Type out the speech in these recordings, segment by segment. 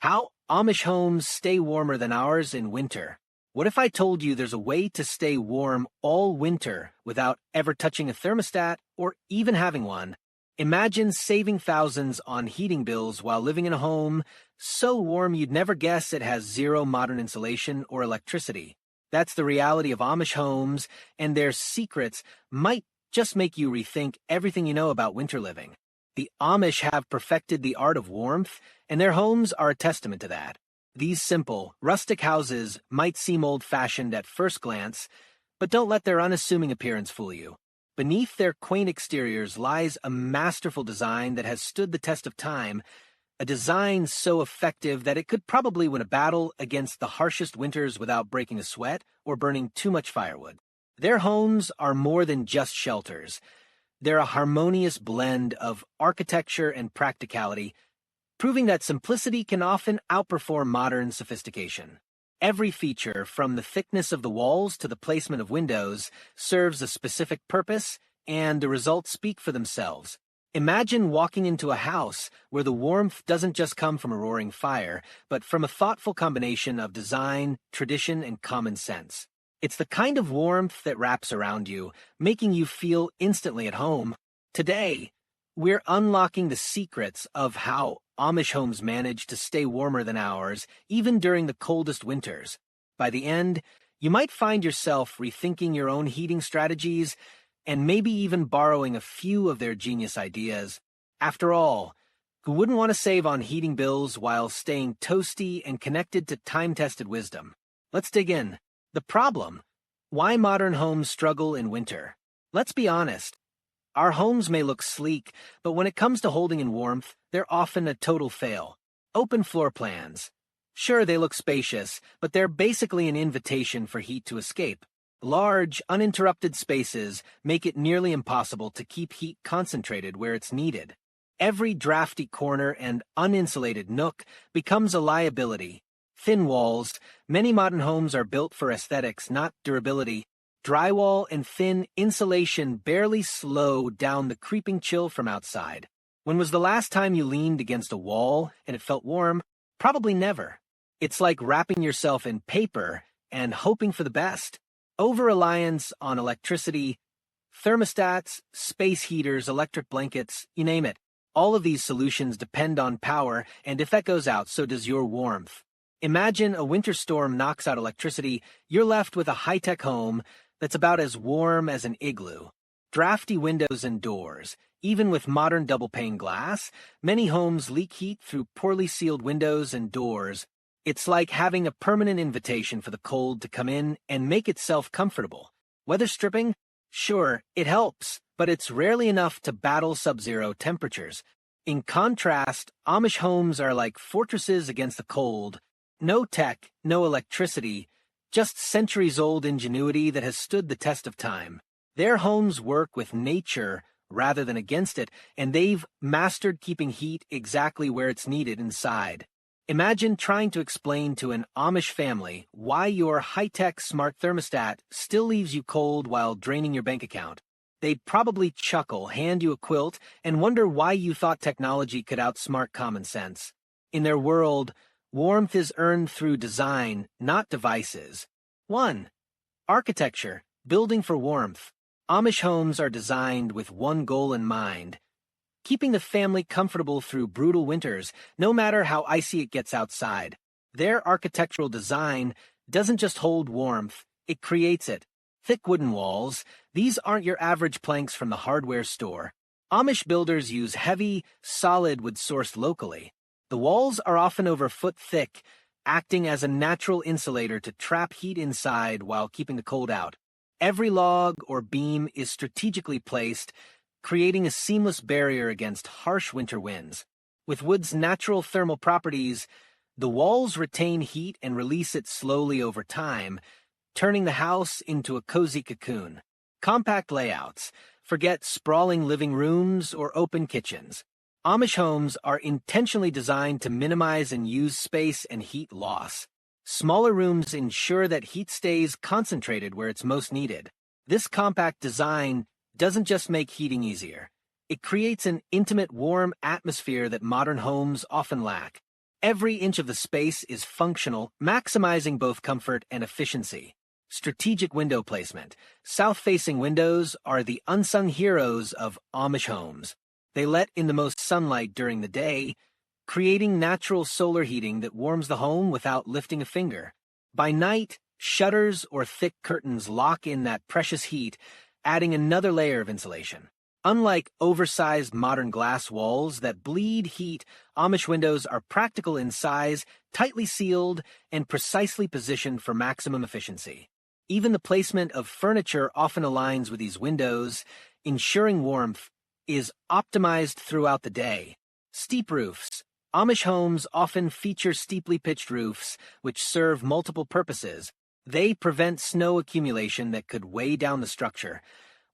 How Amish homes stay warmer than ours in winter. What if I told you there's a way to stay warm all winter without ever touching a thermostat or even having one? Imagine saving thousands on heating bills while living in a home so warm you'd never guess it has zero modern insulation or electricity. That's the reality of Amish homes, and their secrets might just make you rethink everything you know about winter living. The Amish have perfected the art of warmth, and their homes are a testament to that. These simple, rustic houses might seem old-fashioned at first glance, but don't let their unassuming appearance fool you. Beneath their quaint exteriors lies a masterful design that has stood the test of time, a design so effective that it could probably win a battle against the harshest winters without breaking a sweat or burning too much firewood. Their homes are more than just shelters. They're a harmonious blend of architecture and practicality, proving that simplicity can often outperform modern sophistication. Every feature, from the thickness of the walls to the placement of windows, serves a specific purpose, and the results speak for themselves. Imagine walking into a house where the warmth doesn't just come from a roaring fire, but from a thoughtful combination of design, tradition, and common sense. It's the kind of warmth that wraps around you, making you feel instantly at home. Today, we're unlocking the secrets of how Amish homes manage to stay warmer than ours, even during the coldest winters. By the end, you might find yourself rethinking your own heating strategies and maybe even borrowing a few of their genius ideas. After all, who wouldn't want to save on heating bills while staying toasty and connected to time-tested wisdom? Let's dig in. The problem: why modern homes struggle in winter. Let's be honest. Our homes may look sleek, but when it comes to holding in warmth, they're often a total fail. Open floor plans. Sure, they look spacious, but they're basically an invitation for heat to escape. Large, uninterrupted spaces make it nearly impossible to keep heat concentrated where it's needed. Every drafty corner and uninsulated nook becomes a liability. Thin walls. Many modern homes are built for aesthetics, not durability. Drywall and thin insulation barely slow down the creeping chill from outside. When was the last time you leaned against a wall and it felt warm? Probably never. It's like wrapping yourself in paper and hoping for the best. Over-reliance on electricity, thermostats, space heaters, electric blankets, you name it. All of these solutions depend on power, and if that goes out, so does your warmth. Imagine a winter storm knocks out electricity. You're left with a high-tech home that's about as warm as an igloo. Drafty windows and doors. Even with modern double-pane glass, many homes leak heat through poorly sealed windows and doors. It's like having a permanent invitation for the cold to come in and make itself comfortable. Weather stripping? Sure, it helps, but it's rarely enough to battle sub-zero temperatures. In contrast, Amish homes are like fortresses against the cold. No tech, no electricity, just centuries-old ingenuity that has stood the test of time. Their homes work with nature rather than against it, and they've mastered keeping heat exactly where it's needed inside. Imagine trying to explain to an Amish family why your high-tech smart thermostat still leaves you cold while draining your bank account. They'd probably chuckle, hand you a quilt, and wonder why you thought technology could outsmart common sense. In their world, warmth is earned through design, not devices. 1. Architecture, building for warmth. Amish homes are designed with one goal in mind: keeping the family comfortable through brutal winters, no matter how icy it gets outside. Their architectural design doesn't just hold warmth, it creates it. Thick wooden walls. These aren't your average planks from the hardware store. Amish builders use heavy, solid wood sourced locally. The walls are often over a foot thick, acting as a natural insulator to trap heat inside while keeping the cold out. Every log or beam is strategically placed, creating a seamless barrier against harsh winter winds. With wood's natural thermal properties, the walls retain heat and release it slowly over time, turning the house into a cozy cocoon. Compact layouts. Forget sprawling living rooms or open kitchens. Amish homes are intentionally designed to minimize and use space and heat loss. Smaller rooms ensure that heat stays concentrated where it's most needed. This compact design doesn't just make heating easier. It creates an intimate, warm atmosphere that modern homes often lack. Every inch of the space is functional, maximizing both comfort and efficiency. Strategic window placement. South-facing windows are the unsung heroes of Amish homes. They let in the most sunlight during the day, creating natural solar heating that warms the home without lifting a finger. By night, shutters or thick curtains lock in that precious heat, adding another layer of insulation. Unlike oversized modern glass walls that bleed heat, Amish windows are practical in size, tightly sealed, and precisely positioned for maximum efficiency. Even the placement of furniture often aligns with these windows, ensuring warmth is optimized throughout the day. Steep roofs. Amish homes often feature steeply pitched roofs, which serve multiple purposes. They prevent snow accumulation that could weigh down the structure,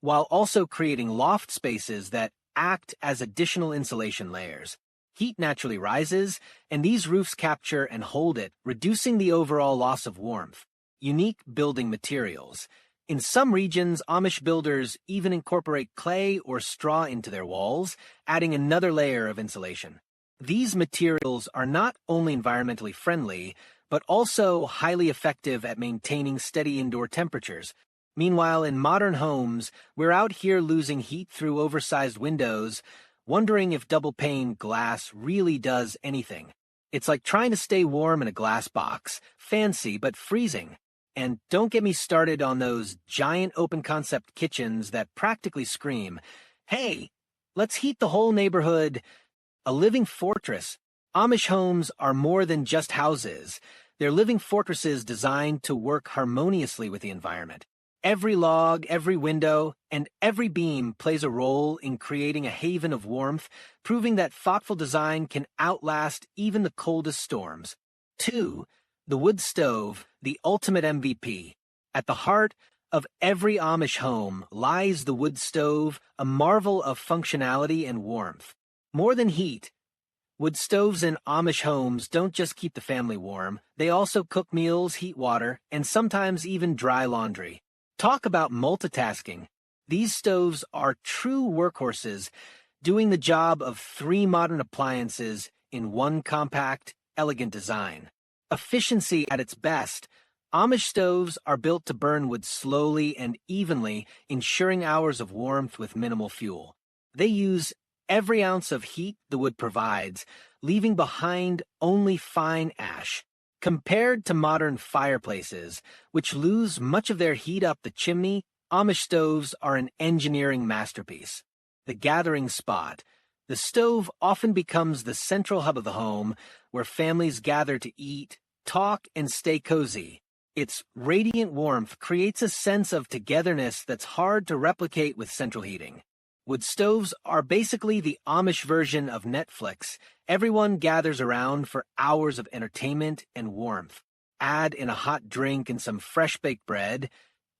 while also creating loft spaces that act as additional insulation layers. Heat naturally rises, and these roofs capture and hold it, reducing the overall loss of warmth. Unique building materials. In some regions, Amish builders even incorporate clay or straw into their walls, adding another layer of insulation. These materials are not only environmentally friendly, but also highly effective at maintaining steady indoor temperatures. Meanwhile, in modern homes, we're out here losing heat through oversized windows, wondering if double-pane glass really does anything. It's like trying to stay warm in a glass box, fancy but freezing. And don't get me started on those giant open-concept kitchens that practically scream, "Hey, let's heat the whole neighborhood." A living fortress. Amish homes are more than just houses. They're living fortresses designed to work harmoniously with the environment. Every log, every window, and every beam plays a role in creating a haven of warmth, proving that thoughtful design can outlast even the coldest storms. 2. The wood stove, the ultimate MVP. At the heart of every Amish home lies the wood stove, a marvel of functionality and warmth. More than heat, wood stoves in Amish homes don't just keep the family warm, they also cook meals, heat water, and sometimes even dry laundry. Talk about multitasking. These stoves are true workhorses, doing the job of 3 modern appliances in one compact, elegant design. Efficiency at its best. Amish stoves are built to burn wood slowly and evenly, ensuring hours of warmth with minimal fuel. They use every ounce of heat the wood provides, leaving behind only fine ash. Compared to modern fireplaces, which lose much of their heat up the chimney, Amish stoves are an engineering masterpiece. The gathering spot. The stove often becomes the central hub of the home, where families gather to eat, talk, and stay cozy. Its radiant warmth creates a sense of togetherness that's hard to replicate with central heating. Wood stoves are basically the Amish version of Netflix. Everyone gathers around for hours of entertainment and warmth. Add in a hot drink and some fresh-baked bread,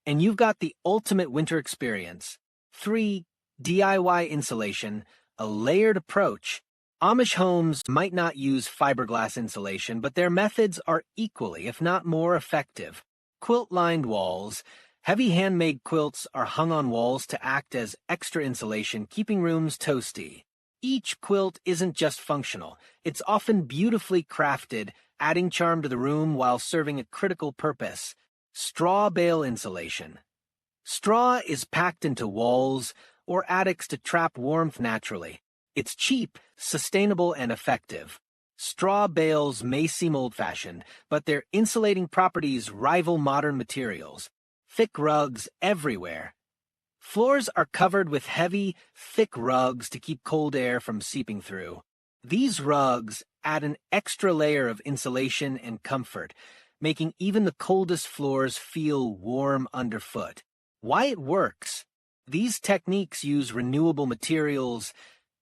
and you've got the ultimate winter experience. 3. DIY insulation, a layered approach. Amish homes might not use fiberglass insulation, but their methods are equally, if not more, effective. Quilt-lined walls. Heavy handmade quilts are hung on walls to act as extra insulation, keeping rooms toasty. Each quilt isn't just functional, it's often beautifully crafted, adding charm to the room while serving a critical purpose. Straw bale insulation. Straw is packed into walls or attics to trap warmth naturally. It's cheap, sustainable, and effective. Straw bales may seem old-fashioned, but their insulating properties rival modern materials. Thick rugs everywhere. Floors are covered with heavy, thick rugs to keep cold air from seeping through. These rugs add an extra layer of insulation and comfort, making even the coldest floors feel warm underfoot. Why it works? These techniques use renewable materials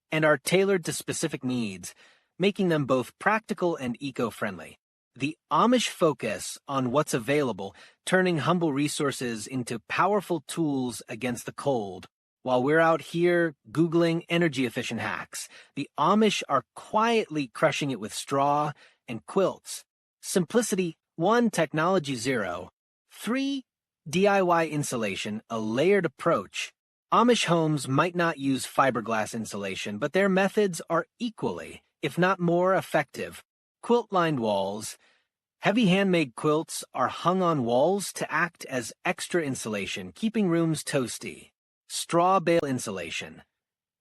and are tailored to specific needs, making them both practical and eco-friendly. The Amish focus on what's available, turning humble resources into powerful tools against the cold. While we're out here Googling energy-efficient hacks, the Amish are quietly crushing it with straw and quilts. Simplicity 1, technology 0. 3, DIY insulation, a layered approach. Amish homes might not use fiberglass insulation, but their methods are equally, if not more, effective. Quilt-lined walls. Heavy handmade quilts are hung on walls to act as extra insulation, keeping rooms toasty. Straw bale insulation.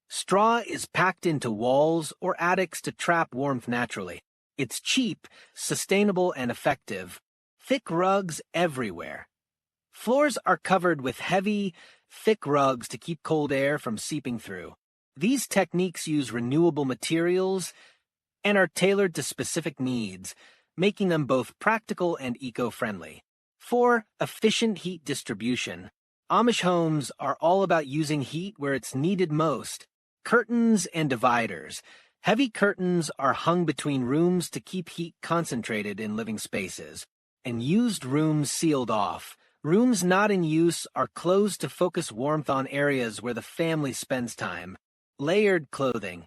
Straw is packed into walls or attics to trap warmth naturally. It's cheap, sustainable, and effective. Thick rugs everywhere. Floors are covered with heavy, thick rugs to keep cold air from seeping through. These techniques use renewable materials and are tailored to specific needs, making them both practical and eco-friendly. 4. Efficient heat distribution. Amish homes are all about using heat where it's needed most. Curtains and dividers. Heavy curtains are hung between rooms to keep heat concentrated in living spaces, and used rooms sealed off. Rooms not in use are closed to focus warmth on areas where the family spends time. Layered clothing.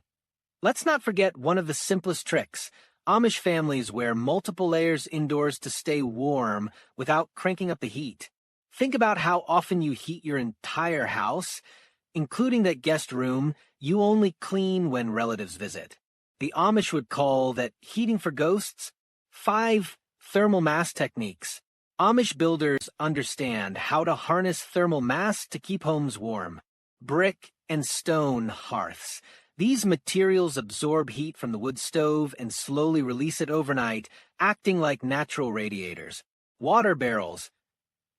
Let's not forget one of the simplest tricks. Amish families wear multiple layers indoors to stay warm without cranking up the heat. Think about how often you heat your entire house, including that guest room you only clean when relatives visit. The Amish would call that heating for ghosts. 5. Thermal mass techniques. Amish builders understand how to harness thermal mass to keep homes warm. Brick and stone hearths. These materials absorb heat from the wood stove and slowly release it overnight, acting like natural radiators. Water barrels.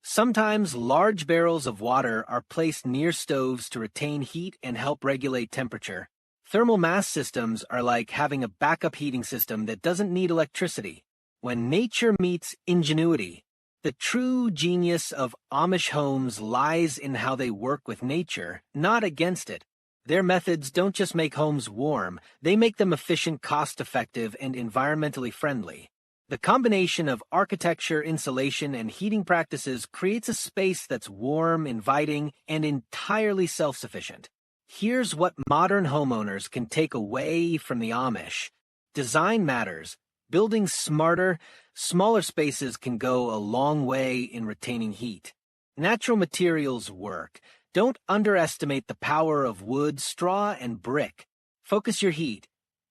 Sometimes large barrels of water are placed near stoves to retain heat and help regulate temperature. Thermal mass systems are like having a backup heating system that doesn't need electricity. When nature meets ingenuity, the true genius of Amish homes lies in how they work with nature, not against it. Their methods don't just make homes warm, they make them efficient, cost-effective, and environmentally friendly. The combination of architecture, insulation, and heating practices creates a space that's warm, inviting, and entirely self-sufficient. Here's what modern homeowners can take away from the Amish. Design matters. Building smarter, smaller spaces can go a long way in retaining heat. Natural materials work. Don't underestimate the power of wood, straw, and brick. Focus your heat.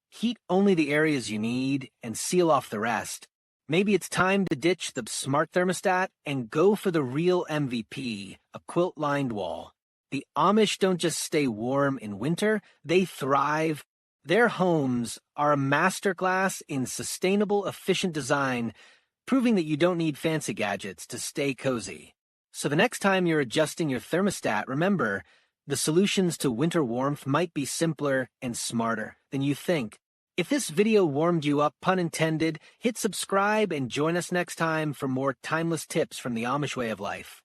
Heat only the areas you need and seal off the rest. Maybe it's time to ditch the smart thermostat and go for the real MVP, a quilt-lined wall. The Amish don't just stay warm in winter, they thrive. Their homes are a masterclass in sustainable, efficient design, proving that you don't need fancy gadgets to stay cozy. So the next time you're adjusting your thermostat, remember, the solutions to winter warmth might be simpler and smarter than you think. If this video warmed you up, pun intended, hit subscribe and join us next time for more timeless tips from the Amish way of life.